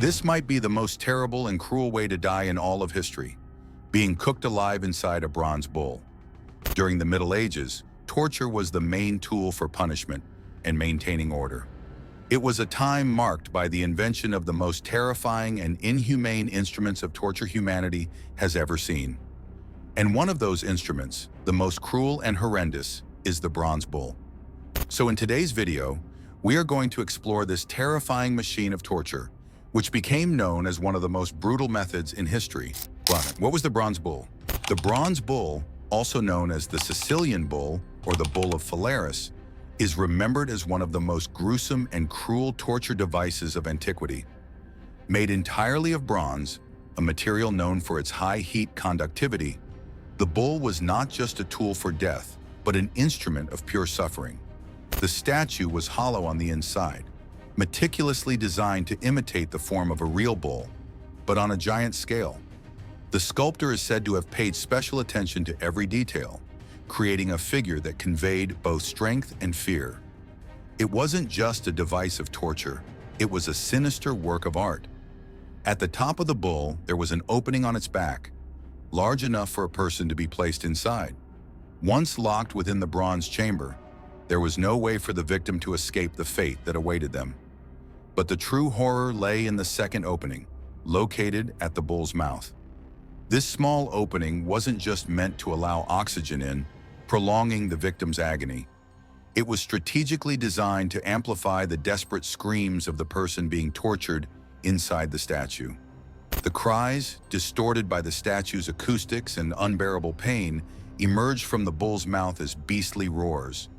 This might be the most terrible and cruel way to die in all of history, being cooked alive inside a bronze bull. During the Middle Ages, torture was the main tool for punishment and maintaining order. It was a time marked by the invention of the most terrifying and inhumane instruments of torture humanity has ever seen. And one of those instruments, the most cruel and horrendous, is the bronze bull. So in today's video, we are going to explore this terrifying machine of torture, which became known as one of the most brutal methods in history. What was the bronze bull? The bronze bull, also known as the Sicilian bull or the bull of Phalaris, is remembered as one of the most gruesome and cruel torture devices of antiquity. Made entirely of bronze, a material known for its high heat conductivity, the bull was not just a tool for death, but an instrument of pure suffering. The statue was hollow on the inside, meticulously designed to imitate the form of a real bull, but on a giant scale. The sculptor is said to have paid special attention to every detail, creating a figure that conveyed both strength and fear. It wasn't just a device of torture, it was a sinister work of art. At the top of the bull, there was an opening on its back, large enough for a person to be placed inside. Once locked within the bronze chamber, there was no way for the victim to escape the fate that awaited them. But the true horror lay in the second opening, located at the bull's mouth. This small opening wasn't just meant to allow oxygen in, prolonging the victim's agony. It was strategically designed to amplify the desperate screams of the person being tortured inside the statue. The cries, distorted by the statue's acoustics and unbearable pain, emerged from the bull's mouth as beastly roars.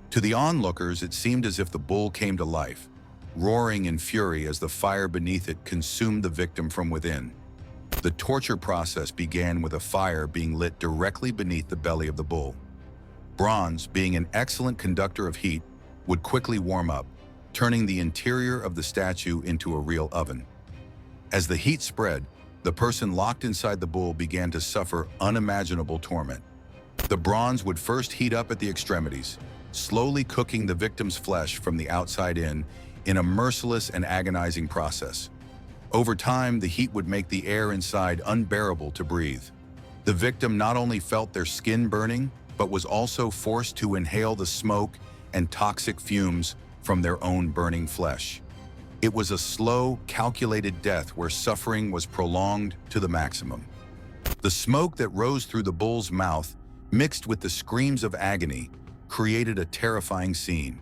To the onlookers, it seemed as if the bull came to life, roaring in fury as the fire beneath it consumed the victim from within. The torture process began with a fire being lit directly beneath the belly of the bull. Bronze, being an excellent conductor of heat, would quickly warm up, turning the interior of the statue into a real oven. As the heat spread, the person locked inside the bull began to suffer unimaginable torment. The bronze would first heat up at the extremities, slowly cooking the victim's flesh from the outside in a merciless and agonizing process. Over time, the heat would make the air inside unbearable to breathe. The victim not only felt their skin burning, but was also forced to inhale the smoke and toxic fumes from their own burning flesh. It was a slow, calculated death where suffering was prolonged to the maximum. The smoke that rose through the bull's mouth, mixed with the screams of agony, created a terrifying scene.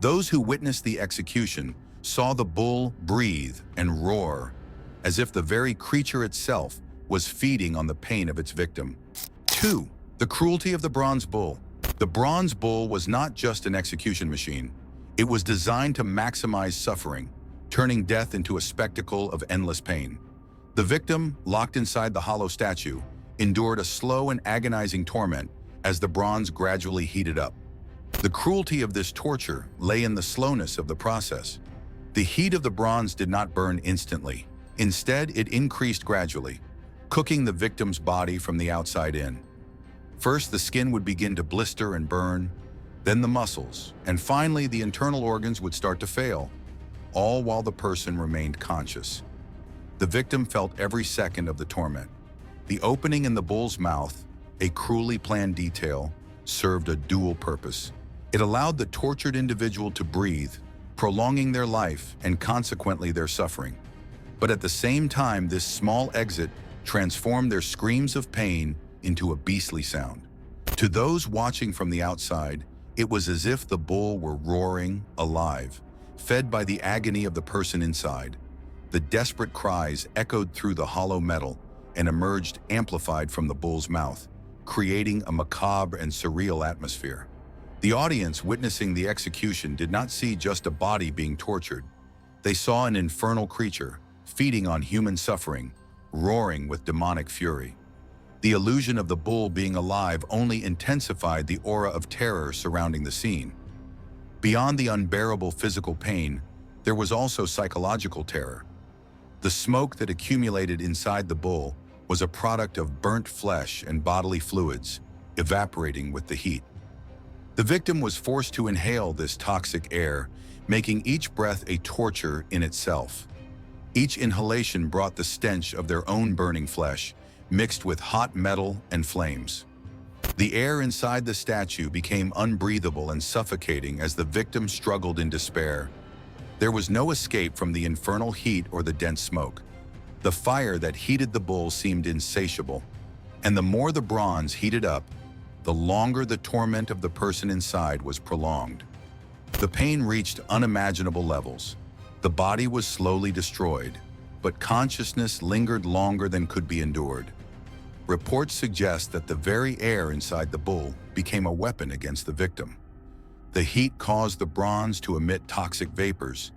Those who witnessed the execution saw the bull breathe and roar, as if the very creature itself was feeding on the pain of its victim. 2. The cruelty of the bronze bull. The bronze bull was not just an execution machine. It was designed to maximize suffering, turning death into a spectacle of endless pain. The victim, locked inside the hollow statue, endured a slow and agonizing torment as the bronze gradually heated up. The cruelty of this torture lay in the slowness of the process. The heat of the bronze did not burn instantly. Instead, it increased gradually, cooking the victim's body from the outside in. First, the skin would begin to blister and burn, then the muscles, and finally the internal organs would start to fail, all while the person remained conscious. The victim felt every second of the torment. The opening in the bull's mouth, a cruelly planned detail, served a dual purpose. It allowed the tortured individual to breathe, prolonging their life and consequently their suffering. But at the same time, this small exit transformed their screams of pain into a beastly sound. To those watching from the outside, it was as if the bull were roaring, alive, fed by the agony of the person inside. The desperate cries echoed through the hollow metal and emerged amplified from the bull's mouth, creating a macabre and surreal atmosphere. The audience witnessing the execution did not see just a body being tortured. They saw an infernal creature, feeding on human suffering, roaring with demonic fury. The illusion of the bull being alive only intensified the aura of terror surrounding the scene. Beyond the unbearable physical pain, there was also psychological terror. The smoke that accumulated inside the bull was a product of burnt flesh and bodily fluids, evaporating with the heat. The victim was forced to inhale this toxic air, making each breath a torture in itself. Each inhalation brought the stench of their own burning flesh, mixed with hot metal and flames. The air inside the statue became unbreathable and suffocating as the victim struggled in despair. There was no escape from the infernal heat or the dense smoke. The fire that heated the bull seemed insatiable, and the more the bronze heated up, the longer the torment of the person inside was prolonged. The pain reached unimaginable levels. The body was slowly destroyed, but consciousness lingered longer than could be endured. Reports suggest that the very air inside the bull became a weapon against the victim. The heat caused the bronze to emit toxic vapors,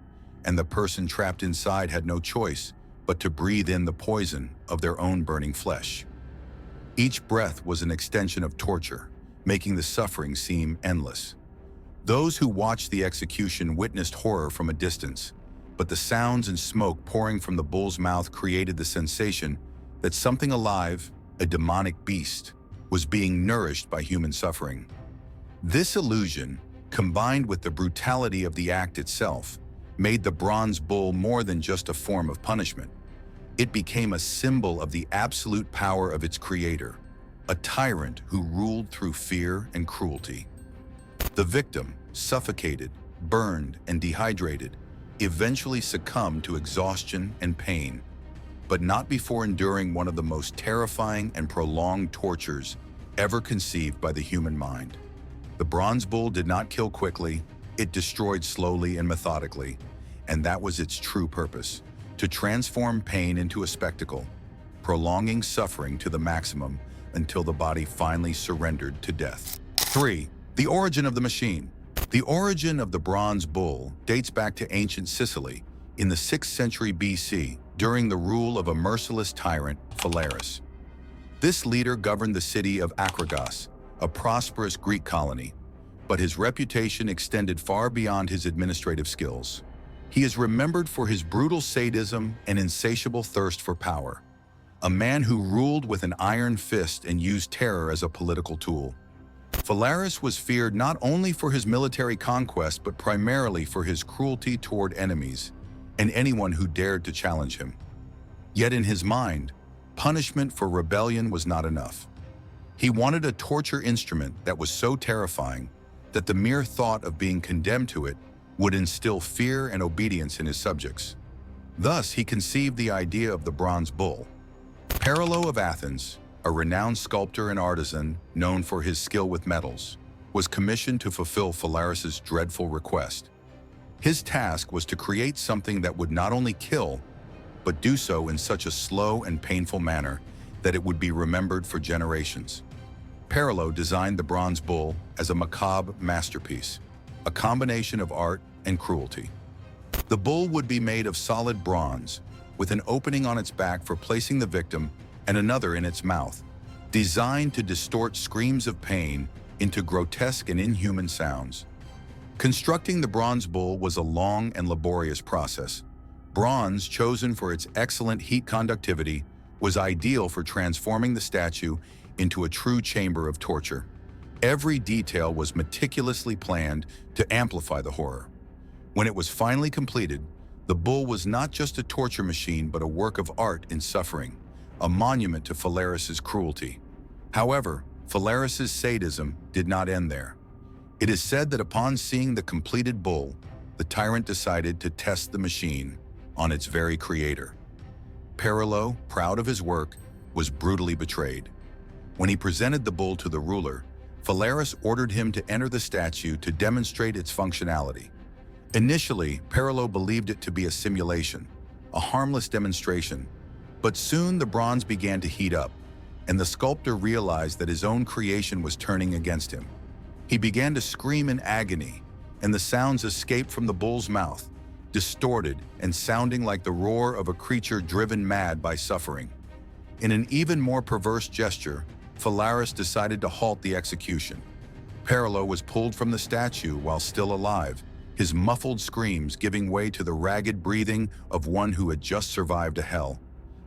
and the person trapped inside had no choice but to breathe in the poison of their own burning flesh. Each breath was an extension of torture, making the suffering seem endless. Those who watched the execution witnessed horror from a distance, but the sounds and smoke pouring from the bull's mouth created the sensation that something alive, a demonic beast, was being nourished by human suffering. This illusion, combined with the brutality of the act itself, made the bronze bull more than just a form of punishment. It became a symbol of the absolute power of its creator, a tyrant who ruled through fear and cruelty. The victim, suffocated, burned, and dehydrated, eventually succumbed to exhaustion and pain, but not before enduring one of the most terrifying and prolonged tortures ever conceived by the human mind. The bronze bull did not kill quickly, it destroyed slowly and methodically, and that was its true purpose, to transform pain into a spectacle, prolonging suffering to the maximum until the body finally surrendered to death. 3. The origin of the machine. The origin of the bronze bull dates back to ancient Sicily in the 6th century BC during the rule of a merciless tyrant, Phalaris. This leader governed the city of Achragos, a prosperous Greek colony, but his reputation extended far beyond his administrative skills. He is remembered for his brutal sadism and insatiable thirst for power, a man who ruled with an iron fist and used terror as a political tool. Phalaris was feared not only for his military conquest but primarily for his cruelty toward enemies and anyone who dared to challenge him. Yet in his mind, punishment for rebellion was not enough. He wanted a torture instrument that was so terrifying that the mere thought of being condemned to it would instill fear and obedience in his subjects. Thus, he conceived the idea of the bronze bull. Paralo of Athens, a renowned sculptor and artisan known for his skill with metals, was commissioned to fulfill Phalaris's dreadful request. His task was to create something that would not only kill, but do so in such a slow and painful manner that it would be remembered for generations. Paralo designed the bronze bull as a macabre masterpiece, a combination of art and cruelty. The bull would be made of solid bronze, with an opening on its back for placing the victim and another in its mouth, designed to distort screams of pain into grotesque and inhuman sounds. Constructing the bronze bull was a long and laborious process. Bronze, chosen for its excellent heat conductivity, was ideal for transforming the statue into a true chamber of torture. Every detail was meticulously planned to amplify the horror. When it was finally completed, the bull was not just a torture machine but a work of art in suffering, a monument to Phalaris's cruelty. However, Phalaris's sadism did not end there. It is said that upon seeing the completed bull, the tyrant decided to test the machine on its very creator. Paralo, proud of his work, was brutally betrayed. When he presented the bull to the ruler, Phalaris ordered him to enter the statue to demonstrate its functionality. Initially, Paralo believed it to be a simulation, a harmless demonstration, but soon the bronze began to heat up, and the sculptor realized that his own creation was turning against him. He began to scream in agony, and the sounds escaped from the bull's mouth, distorted and sounding like the roar of a creature driven mad by suffering. In an even more perverse gesture, Phalaris decided to halt the execution. Paralo was pulled from the statue while still alive, his muffled screams giving way to the ragged breathing of one who had just survived a hell.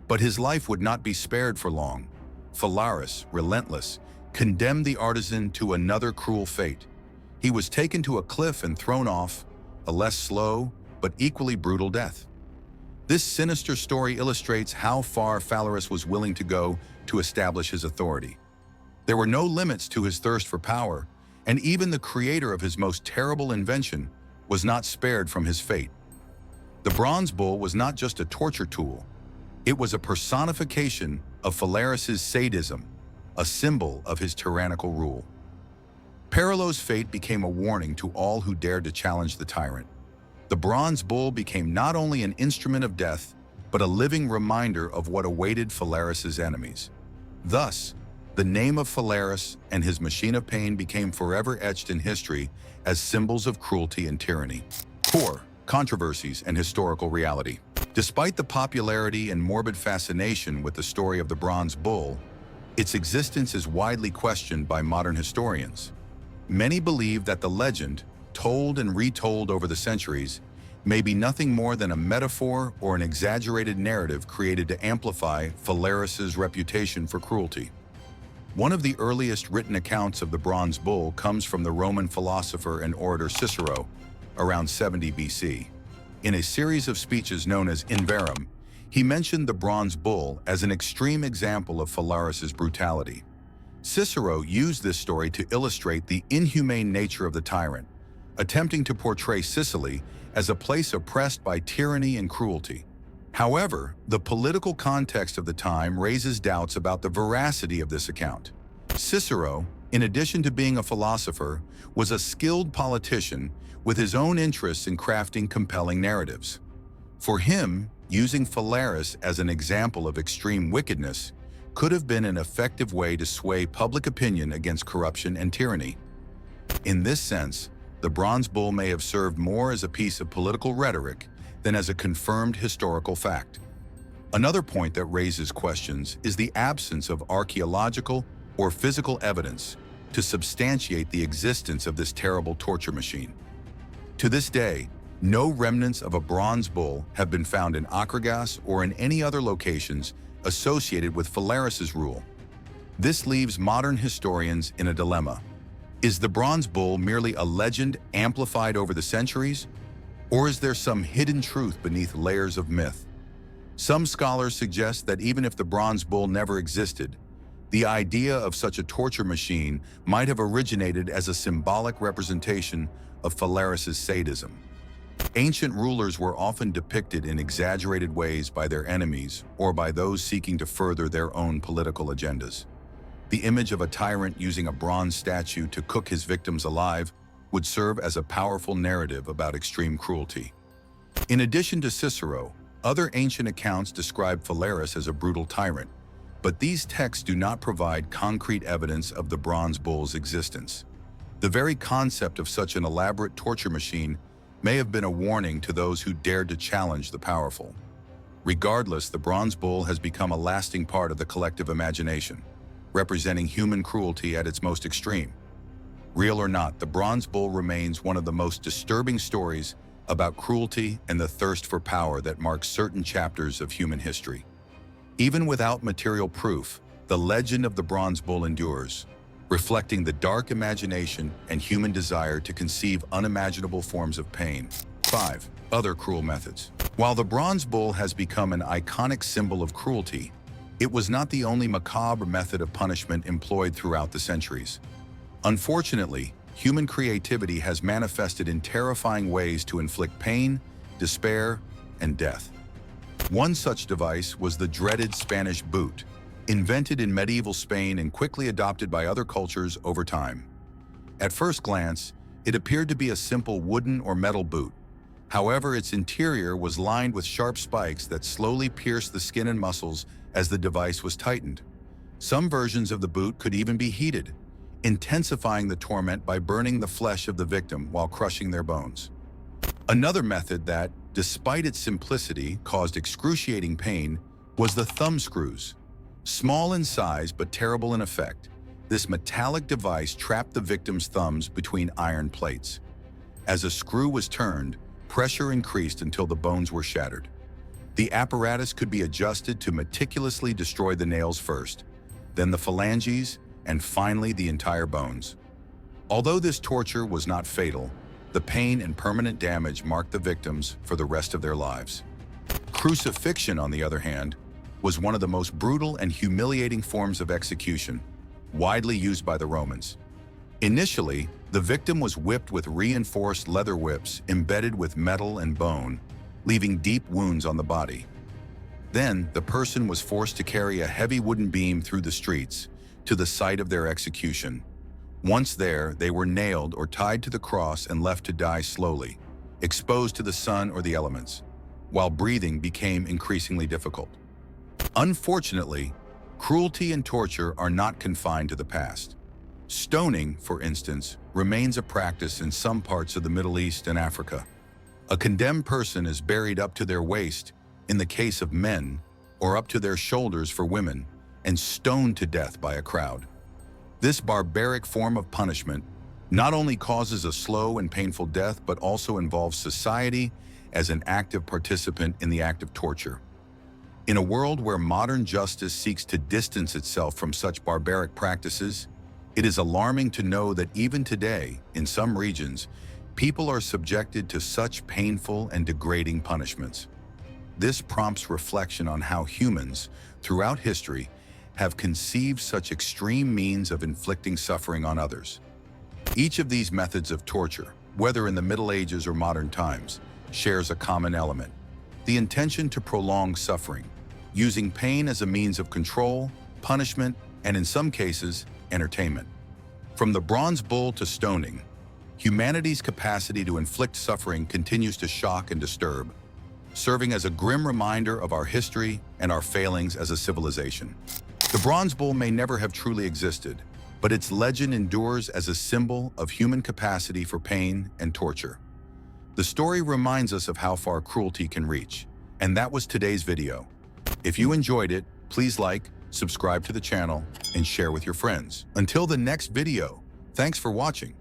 But his life would not be spared for long. Phalaris, relentless, condemned the artisan to another cruel fate. He was taken to a cliff and thrown off, a less slow but equally brutal death. This sinister story illustrates how far Phalaris was willing to go to establish his authority. There were no limits to his thirst for power, and even the creator of his most terrible invention was not spared from his fate. The Bronze Bull was not just a torture tool. It was a personification of Phalaris's sadism, a symbol of his tyrannical rule. Paralo's fate became a warning to all who dared to challenge the tyrant. The Bronze Bull became not only an instrument of death, but a living reminder of what awaited Phalaris's enemies. Thus, the name of Phalaris and his machine of pain became forever etched in history as symbols of cruelty and tyranny. 4. Controversies and historical reality. Despite the popularity and morbid fascination with the story of the Bronze Bull, its existence is widely questioned by modern historians. Many believe that the legend, told and retold over the centuries, may be nothing more than a metaphor or an exaggerated narrative created to amplify Phalaris's reputation for cruelty. One of the earliest written accounts of the Bronze Bull comes from the Roman philosopher and orator Cicero, around 70 BC. In a series of speeches known as In Verum, he mentioned the Bronze Bull as an extreme example of Phalaris's brutality. Cicero used this story to illustrate the inhumane nature of the tyrant, attempting to portray Sicily as a place oppressed by tyranny and cruelty. However, the political context of the time raises doubts about the veracity of this account. Cicero, in addition to being a philosopher, was a skilled politician with his own interests in crafting compelling narratives. For him, using Phalaris as an example of extreme wickedness could have been an effective way to sway public opinion against corruption and tyranny. In this sense, the Bronze Bull may have served more as a piece of political rhetoric than as a confirmed historical fact. Another point that raises questions is the absence of archaeological or physical evidence to substantiate the existence of this terrible torture machine. To this day, no remnants of a bronze bull have been found in Akragas or in any other locations associated with Phalaris's rule. This leaves modern historians in a dilemma. Is the Bronze Bull merely a legend amplified over the centuries? Or is there some hidden truth beneath layers of myth? Some scholars suggest that even if the Bronze Bull never existed, the idea of such a torture machine might have originated as a symbolic representation of Phalaris's sadism. Ancient rulers were often depicted in exaggerated ways by their enemies or by those seeking to further their own political agendas. The image of a tyrant using a bronze statue to cook his victims alive would serve as a powerful narrative about extreme cruelty. In addition to Cicero, other ancient accounts describe Phalaris as a brutal tyrant, but these texts do not provide concrete evidence of the Bronze Bull's existence. The very concept of such an elaborate torture machine may have been a warning to those who dared to challenge the powerful. Regardless, the Bronze Bull has become a lasting part of the collective imagination, representing human cruelty at its most extreme. Real or not, the Bronze Bull remains one of the most disturbing stories about cruelty and the thirst for power that marks certain chapters of human history. Even without material proof, the legend of the Bronze Bull endures, reflecting the dark imagination and human desire to conceive unimaginable forms of pain. 5. Other cruel methods. While the Bronze Bull has become an iconic symbol of cruelty, it was not the only macabre method of punishment employed throughout the centuries. Unfortunately, human creativity has manifested in terrifying ways to inflict pain, despair, and death. One such device was the dreaded Spanish boot, invented in medieval Spain and quickly adopted by other cultures over time. At first glance, it appeared to be a simple wooden or metal boot. However, its interior was lined with sharp spikes that slowly pierced the skin and muscles as the device was tightened. Some versions of the boot could even be heated, intensifying the torment by burning the flesh of the victim while crushing their bones. Another method that, despite its simplicity, caused excruciating pain was the thumb screws. Small in size but terrible in effect, this metallic device trapped the victim's thumbs between iron plates. As a screw was turned, pressure increased until the bones were shattered. The apparatus could be adjusted to meticulously destroy the nails first, then the phalanges, and finally the entire bones. Although this torture was not fatal, the pain and permanent damage marked the victims for the rest of their lives. Crucifixion, on the other hand, was one of the most brutal and humiliating forms of execution, widely used by the Romans. Initially, the victim was whipped with reinforced leather whips embedded with metal and bone, leaving deep wounds on the body. Then, the person was forced to carry a heavy wooden beam through the streets to the site of their execution. Once there, they were nailed or tied to the cross and left to die slowly, exposed to the sun or the elements, while breathing became increasingly difficult. Unfortunately, cruelty and torture are not confined to the past. Stoning, for instance, remains a practice in some parts of the Middle East and Africa. A condemned person is buried up to their waist in the case of men, or up to their shoulders for women, and stoned to death by a crowd. This barbaric form of punishment not only causes a slow and painful death, but also involves society as an active participant in the act of torture. In a world where modern justice seeks to distance itself from such barbaric practices, it is alarming to know that even today, in some regions, people are subjected to such painful and degrading punishments. This prompts reflection on how humans, throughout history, have conceived such extreme means of inflicting suffering on others. Each of these methods of torture, whether in the Middle Ages or modern times, shares a common element: the intention to prolong suffering, using pain as a means of control, punishment, and in some cases, entertainment. From the bronze bull to stoning, humanity's capacity to inflict suffering continues to shock and disturb, serving as a grim reminder of our history and our failings as a civilization. The bronze bull may never have truly existed, but its legend endures as a symbol of human capacity for pain and torture. The story reminds us of how far cruelty can reach, and that was today's video. If you enjoyed it, please like, subscribe to the channel, and share with your friends. Until the next video, thanks for watching.